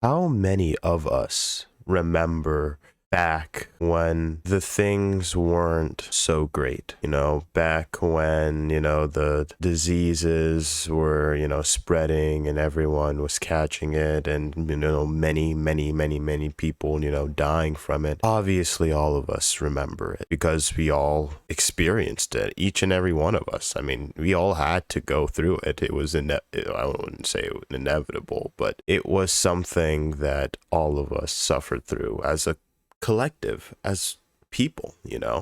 How many of us remember back when the things weren't so great, back when, the diseases were, spreading and everyone was catching it and, many, many, many, many people, dying from it. Obviously, all of us remember it because we all experienced it, each and every one of us. I mean, we all had to go through it. It was, I wouldn't say it was inevitable, but it was something that all of us suffered through as a collective, as people.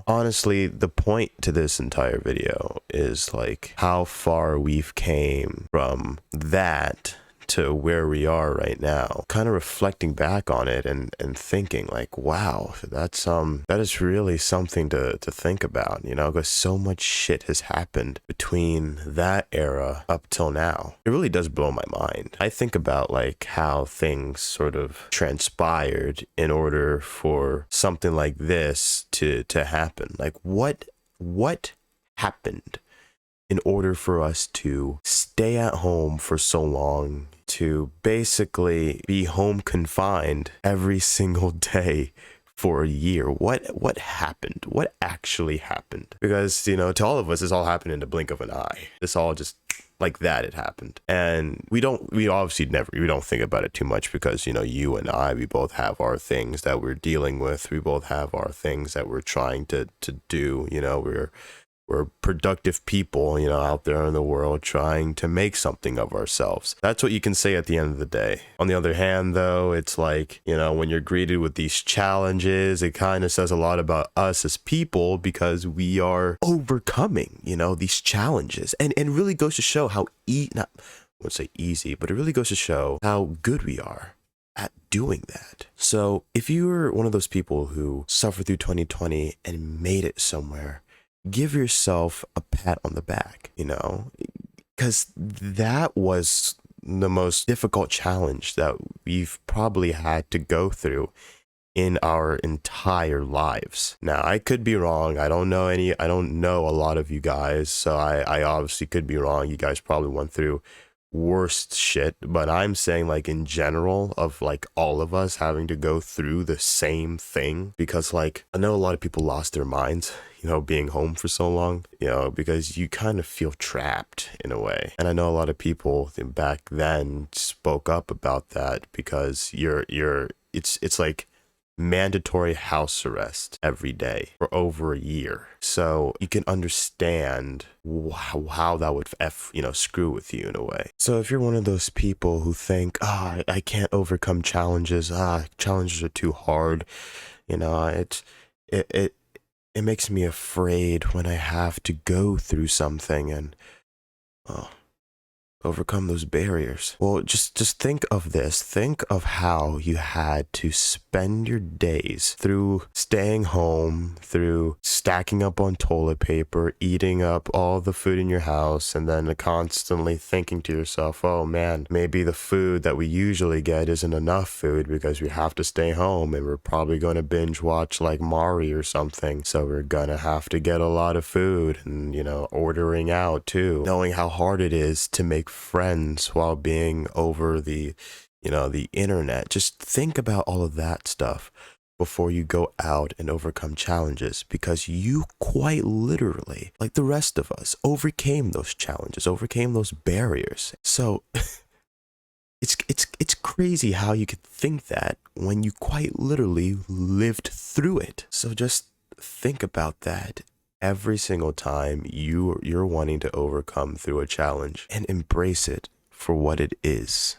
Honestly, the point to this entire video is like how far we've came from that to where we are right now, kind of reflecting back on it and thinking like, wow, that is really something to think about, because so much shit has happened between that era up till now. It really does blow my mind. I think about like how things sort of transpired in order for something like this to happen. Like what happened in order for us to stay at home for so long, to basically be home confined every single day for a year? What happened? What actually happened? Because, to all of us, this all happened in the blink of an eye. This all just like that, it happened. And we obviously we don't think about it too much because, you and I, we both have our things that we're dealing with. We both have our things that we're trying to do. We're productive people, out there in the world trying to make something of ourselves. That's what you can say at the end of the day. On the other hand, though, it's like, when you're greeted with these challenges, it kind of says a lot about us as people because we are overcoming, these challenges. And really goes to show how, not, I wouldn't say easy, but it really goes to show how good we are at doing that. So if you were one of those people who suffered through 2020 and made it somewhere, give yourself a pat on the back, because that was the most difficult challenge that we've probably had to go through in our entire lives. Now, I could be wrong. I don't know a lot of you guys, so I obviously could be wrong. You guys probably went through worst shit, but I'm saying like in general of like all of us having to go through the same thing, because like I know a lot of people lost their minds, being home for so long, because you kind of feel trapped in a way. And I know a lot of people back then spoke up about that because it's like mandatory house arrest every day for over a year. So you can understand how that would screw with you in a way. So if you're one of those people who think, I can't overcome challenges, challenges are too hard, it makes me afraid when I have to go through something and overcome those barriers. Well, just think of this. Think of how you had to spend your days through staying home, through stacking up on toilet paper, eating up all the food in your house, and then constantly thinking to yourself, oh man, maybe the food that we usually get isn't enough food because we have to stay home and we're probably going to binge watch like Mari or something. So we're going to have to get a lot of food and, ordering out too. Knowing how hard it is to make friends while being over the internet. Just think about all of that stuff before you go out and overcome challenges, because you quite literally, like the rest of us, overcame those challenges, overcame those barriers. So it's crazy how you could think that when you quite literally lived through it. So just think about that every single time you're wanting to overcome through a challenge, and embrace it for what it is.